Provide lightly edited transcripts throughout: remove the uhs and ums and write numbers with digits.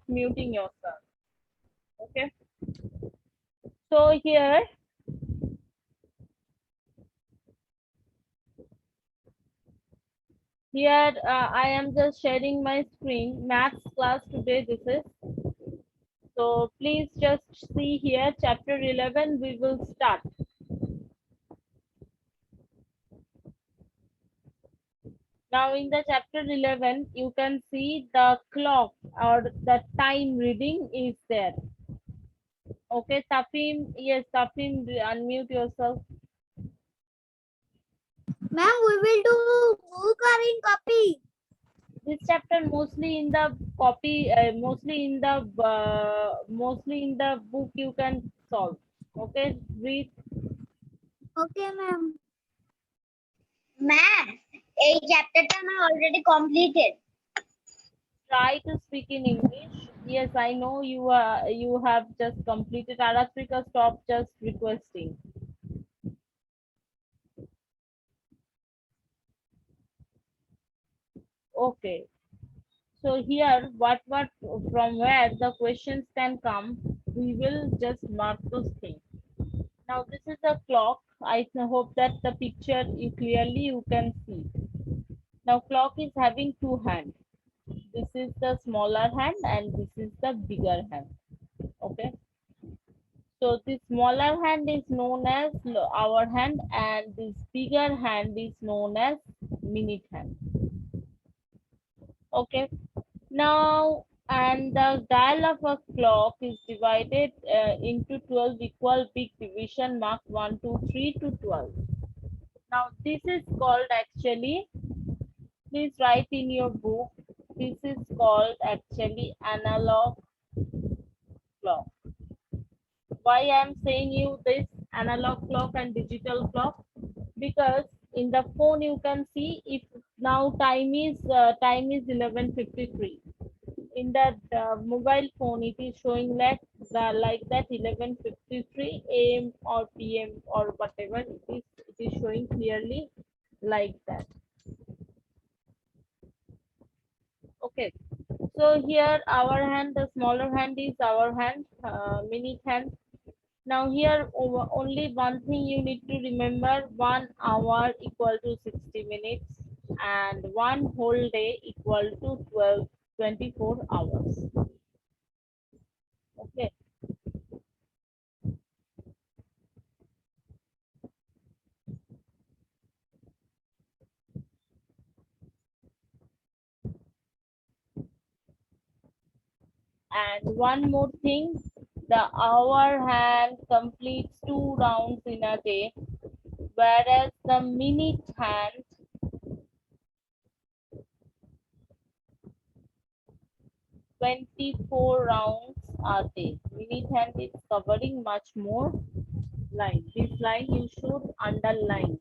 muting yourself. Okay. So here I am just sharing my screen. Maths class today. This is. So please just see here, chapter 11. We will start. Now in the chapter 11, you can see the clock or the time reading is there. Okay, Tafim, yes, Tafim, unmute yourself. Ma'am, we will do book or in copy. This chapter mostly in the copy, mostly in the book you can solve. Okay, read. Okay, ma'am. Ma'am, a chapter I already completed. Try to speak in English. Yes, I know you have just completed. Aratrika, stop just requesting. Okay. So here, what from where the questions can come, we will just mark those things. Now this is the clock. I hope that the picture you clearly you can see. Now clock is having two hands. This is the smaller hand and this is the bigger hand. Okay. So this smaller hand is known as hour hand and this bigger hand is known as minute hand. Okay. Now, and the dial of a clock is divided into 12 equal big division marked 1, 2, 3 to 12. Now, this is called actually, please write in your book, this is called actually analog clock. Why I am saying you this analog clock and digital clock? Because in the phone you can see if now time is 11:53. In that mobile phone it is showing like that 11:53 a.m. or p.m. or whatever it is showing clearly like that. Okay, so here our hand, the smaller hand is our hand, minute hand. Now here only one thing you need to remember: 1 hour equal to 60 minutes and one whole day equal to 24 hours. Okay. And one more thing, the hour hand completes 2 rounds in a day, whereas the minute hand 24 rounds a day. Minute hand is covering much more line. This line you should underline.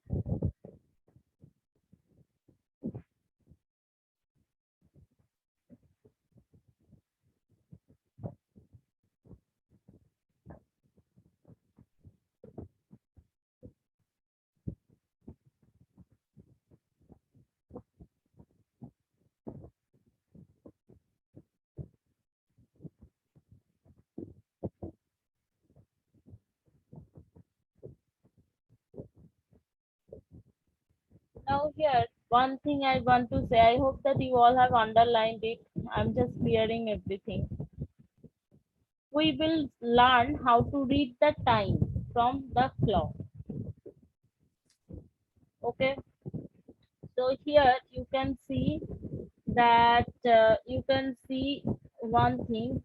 Now here, one thing I want to say, I hope that you all have underlined it. I'm just clearing everything. We will learn how to read the time from the clock. Okay. So here you can see that you can see one thing.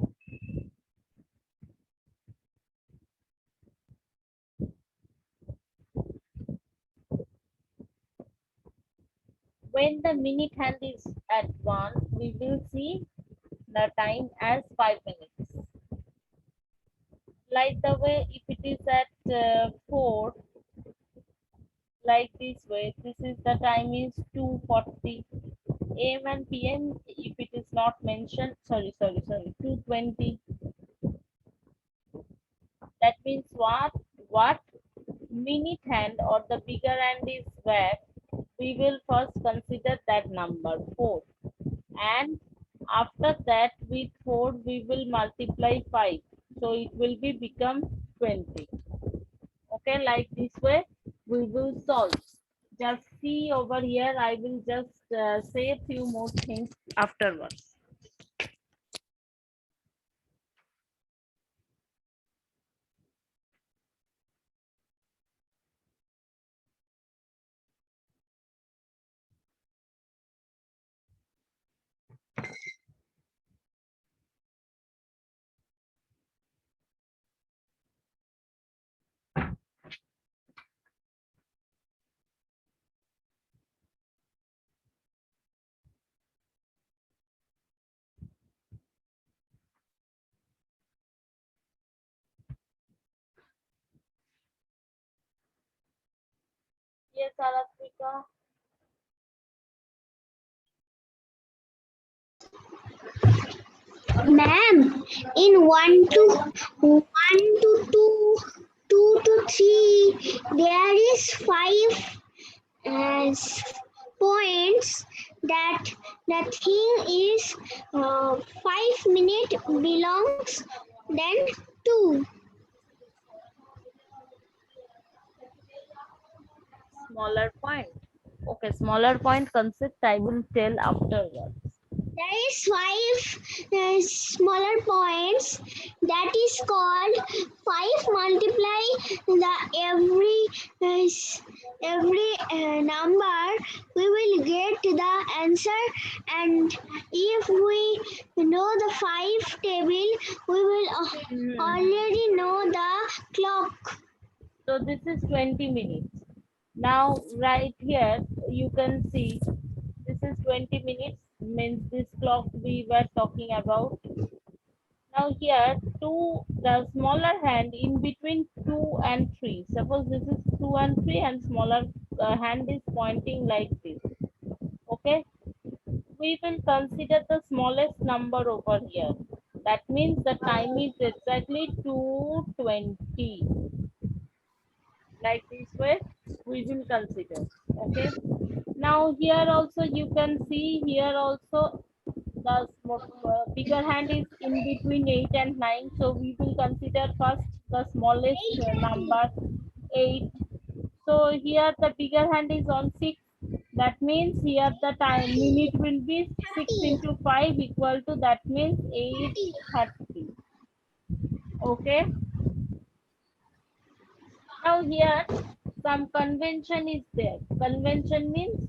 When the minute hand is at 1, we will see the time as 5 minutes. Like the way if it is at 4, like this way, this is the time is 2:40 am and pm. If it is not mentioned, sorry, 2:20. That means what minute hand or the bigger hand is where we will first consider that number 4 and After that, with 4 we will multiply 5. So it will be become 20. Okay, like this way we will solve. Just see over here. I will just say a few more things afterwards. Yes, Aratrika. Ma'am, in one to two, two to three, there is five points. That the thing is 5 minute belongs then two. Smaller point. Okay, smaller point concept I will tell afterwards. There is five smaller points. That is called five multiply the every number. We will get the answer, and if we know the five table, we will already know the clock. So this is 20 minutes. Now right here you can see this is 20 minutes, means this clock we were talking about. Now here two, the smaller hand in between 2 and 3. Suppose this is 2 and 3 and smaller hand is pointing like this. Okay. We will consider the smallest number over here. That means the time is exactly 2:20. Like this way we will consider. Okay. Now here also you can see, here also the bigger hand is in between 8 and 9. So we will consider first the smallest number 8. So here the bigger hand is on 6. That means here the time minute will be 6 into 5 equal to, that means 8:30. Okay. Now here some convention is there. Convention means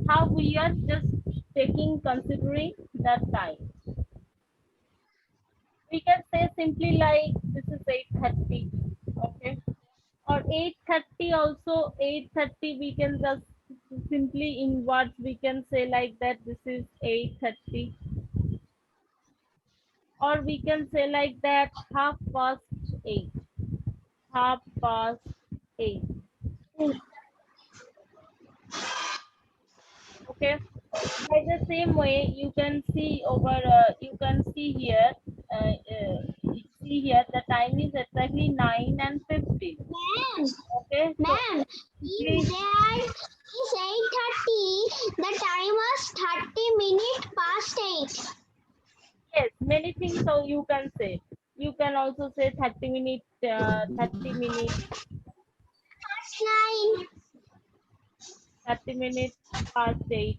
how we are just taking considering that time. We can say simply like this is 8:30. Okay. Or 8:30 also, 8:30 we can just simply in words we can say like that this is 8:30. Or we can say like that 8:30. 8:30. Okay. By the same way, you can see over. You can see here. See here, the time is exactly 9:15. Ma'am, Okay. So ma'am, if please, there is 8:30, the time was 30 minutes past 8. yes, many things. So you can say. You can also say 30 minutes. 30 minutes. Past 9. 30 minutes past 8.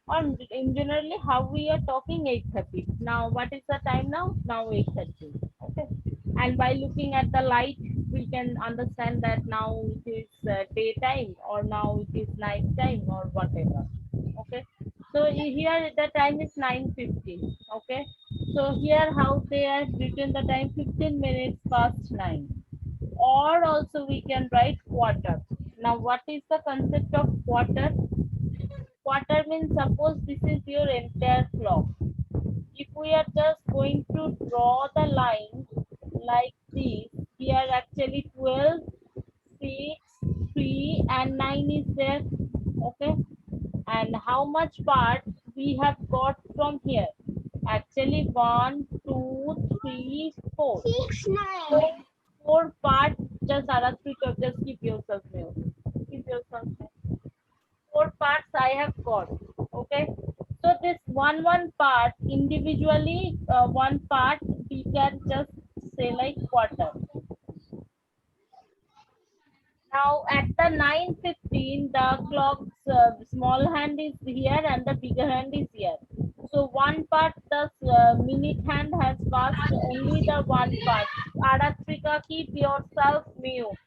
Or in generally how we are talking 8:30. Now what is the time now? Now 8:30. Okay. And by looking at the light, we can understand that now it is daytime or now it is night time or whatever. Okay. So here the time is 9:15. Okay. So here how they are written the time 15 minutes past 9. Or also we can write quarter. Now what is the concept of quarter? Quarter means suppose this is your entire clock. If we are just going to draw the line like this, here actually 12, 6, 3 and 9 is there. Okay. And how much part we have got from here? Actually 1, 2, 3, 4. 6, 9. So 4 parts, just Aratrika, just keep yourself mute. Keep yourself mute. 4 parts I have got. Okay. So this one part individually, one part we can just say like quarter. Now at the 9:15, the clock's small hand is here and the bigger hand is here. So one part, the minute hand has passed only the one part. Aratrika, keep yourself mute.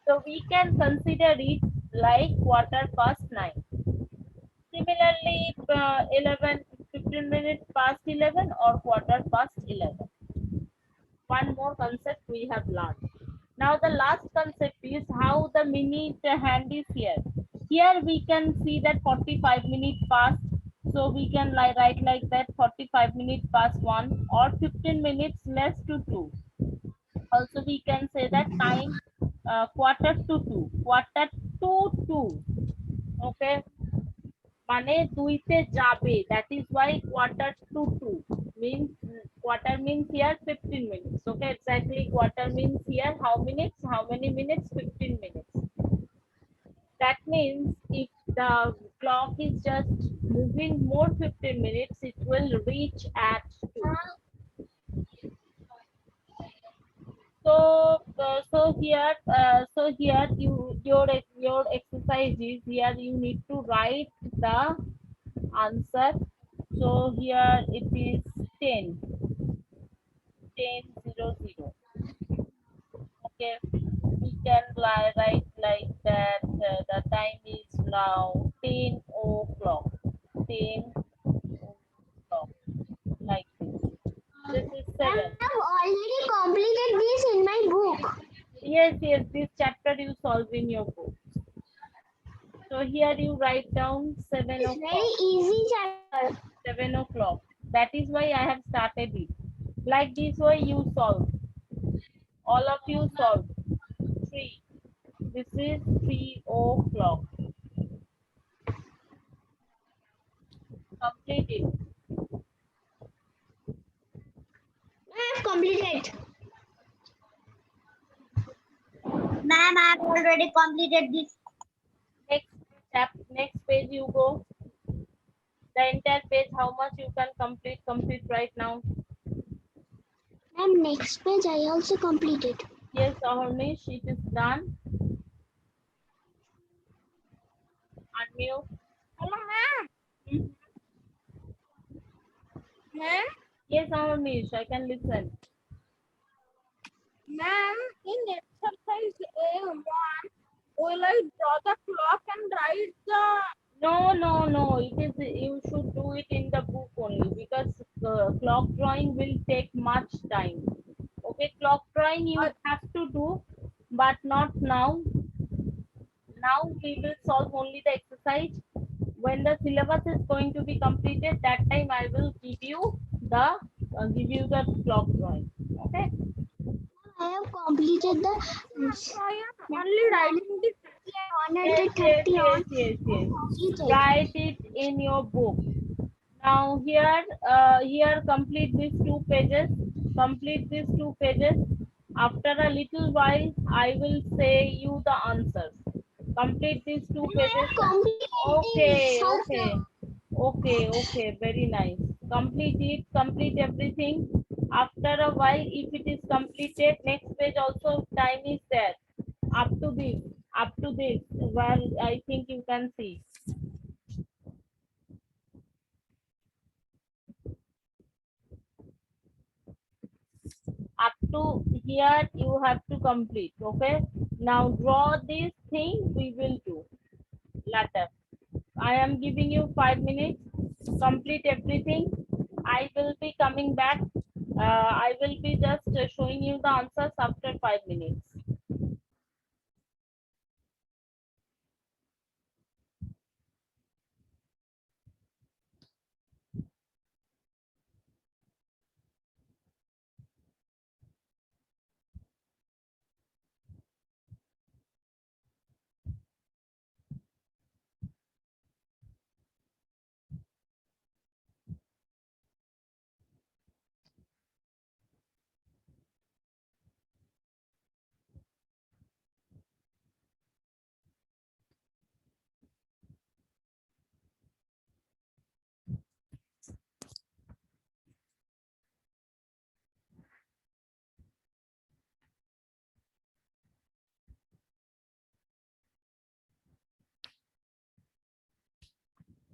So we can consider it like quarter past 9. Similarly, 15 minutes past 11 or quarter past 11. One more concept we have learned. Now the last concept is how the minute hand is here. Here we can see that 45 minutes past. So we can write like that 45 minutes past 1 or 15 minutes less to 2. Also we can say that time quarter to 2. Quarter to 2. Okay. মানে দুইতে যাবে, that is why quarter to 2 means quarter means here 15 minutes. Okay, exactly, quarter means here how minutes, how many minutes, 15 minutes. That means if the clock is just moving more 15 minutes, it will reach at 2. So here your exercise is here you need to write the answer. So here it is 10, 10:00. Okay, we can write like that. The time is now 10 o'clock. 10 o'clock, like this. This is I 7. have already completed this in my book. Yes, this chapter you solve in your book. So here you write down 7 It's o'clock. very easy chapter. 7 o'clock. That is why I have started it. Like this way you solve. All of you solve. 3. This is 3 o'clock. Complete it. I have completed. Ma'am, I have already completed this. Next page you go. The entire page, how much you can complete right now. And next page I also completed. Yes, Ahornish, it is done. Unmute. Hello, ma'am. Ma'am, Yes, Ahornish, I can listen. ma'am, in exercise A1, will I draw the clock and write the... No. It is you should do it in the book only because clock drawing will take much time. Okay, clock drawing you have to do, but not now. Now we will solve only the exercise. When the syllabus is going to be completed, that time I will give you the clock drawing. Okay. I have completed the I am only writing the... Yes, 130 on. yes. Write it in your book. Now here complete these 2 pages. Complete these 2 pages. After a little while, I will say you the answers. Complete these 2 pages. Okay. Very nice. Complete it. Complete everything. After a while, if it is completed, next page also time is there. Up to this, where I think you can see. Up to here you have to complete. Okay, now draw this thing we will do later. I am giving you 5 minutes. Complete everything. I will be coming back. I will be just showing you the answers after 5 minutes.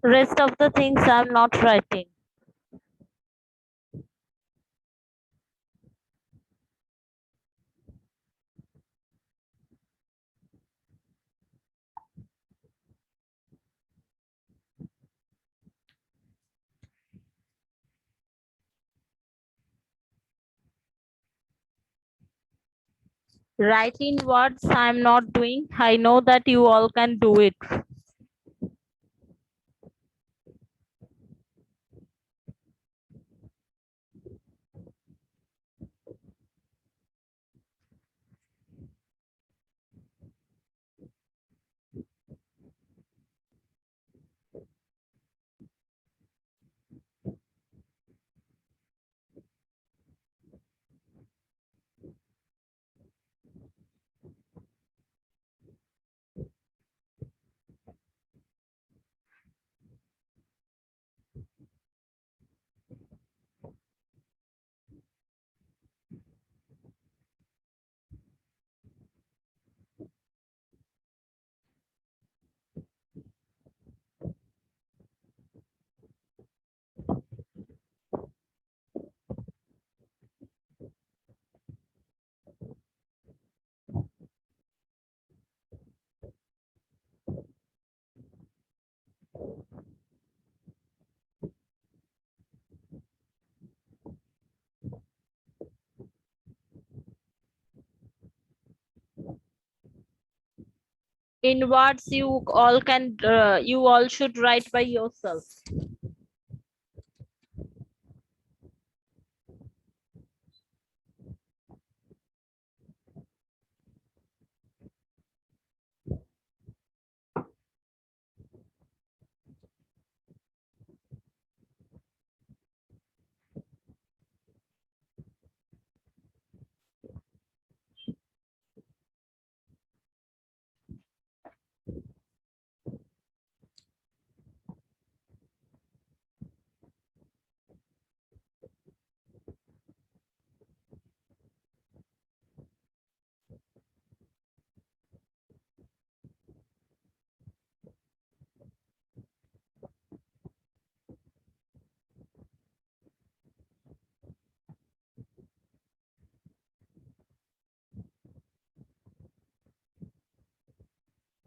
Rest of the things I'm not writing. Writing words I'm not doing. I know that you all can do it. In words you all should write by yourself.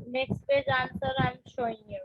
Next page answer I'm showing you.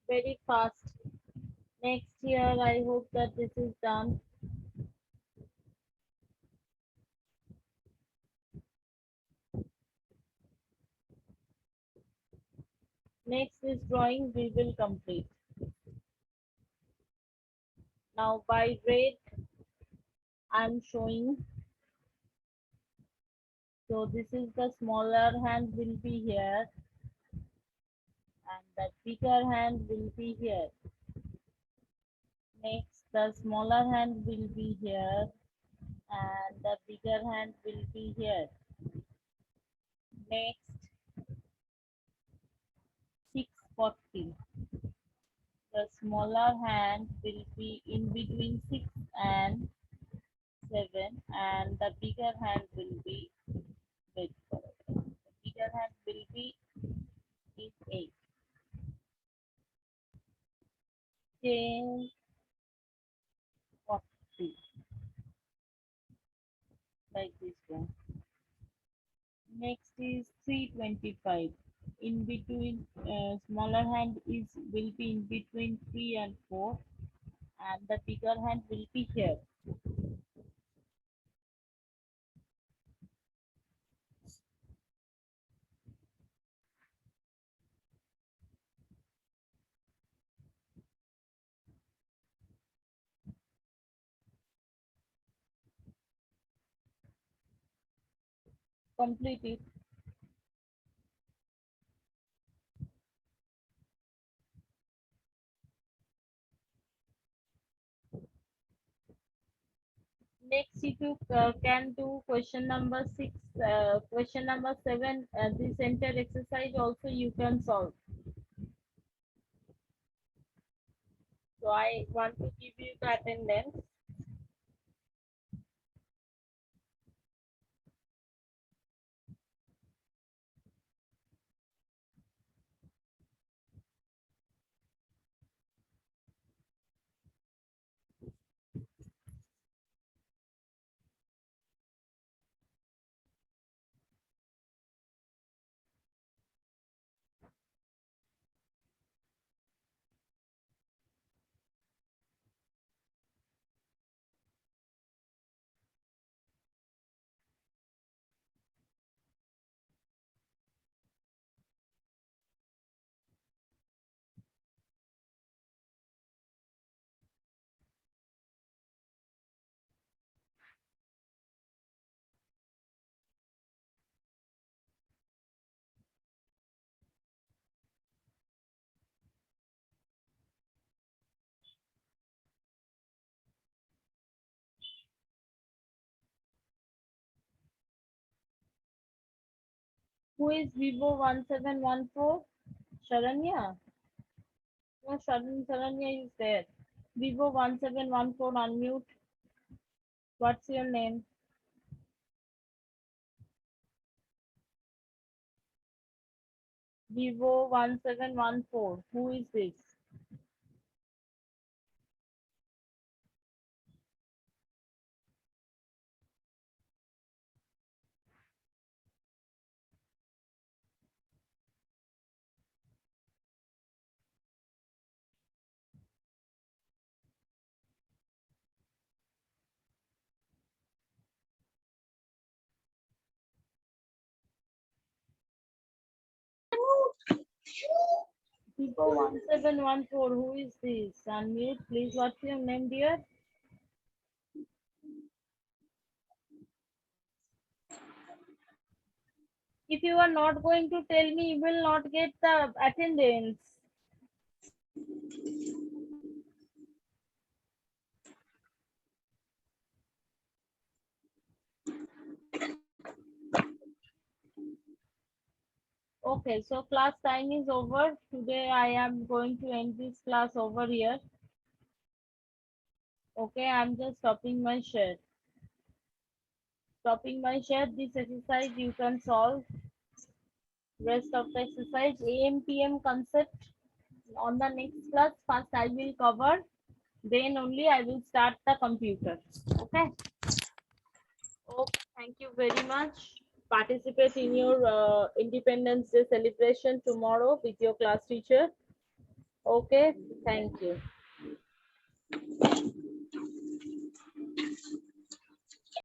Very fast. Next year, I hope that this is done. Next is drawing we will complete. Now by rate, I'm showing. So this is the smaller hand will be here and the bigger hand will be here. Next the smaller hand will be here and the bigger hand will be here. Next, 640. The smaller hand will be in between 6 and 7 and the bigger hand will be, wait for it. The bigger hand will be in 8. 1040, like this one. Next is 325. In between, smaller hand will be in between 3 and 4 and the bigger hand will be here. Complete it. Next, if you can do question number 6, question number 7, the center exercise also you can solve. So I want to give you the attendance. Who is Vivo 1714? Sharanya? No, Sharanya is there. Vivo 1714, unmute. What's your name? Vivo 1714. Who is this? Vivo 1714. Who is this? Unmute, please. What's your name, dear? If you are not going to tell me, you will not get the attendance. Okay, so class time is over. Today I am going to end this class over here. Okay, I'm just stopping my share. Stopping my share. This exercise you can solve. Rest of the exercise AM/PM concept on the next class. First I will cover, then only I will start the computer. Okay. Okay, thank you very much. Participate in your Independence Day celebration tomorrow with your class teacher. Okay, thank you.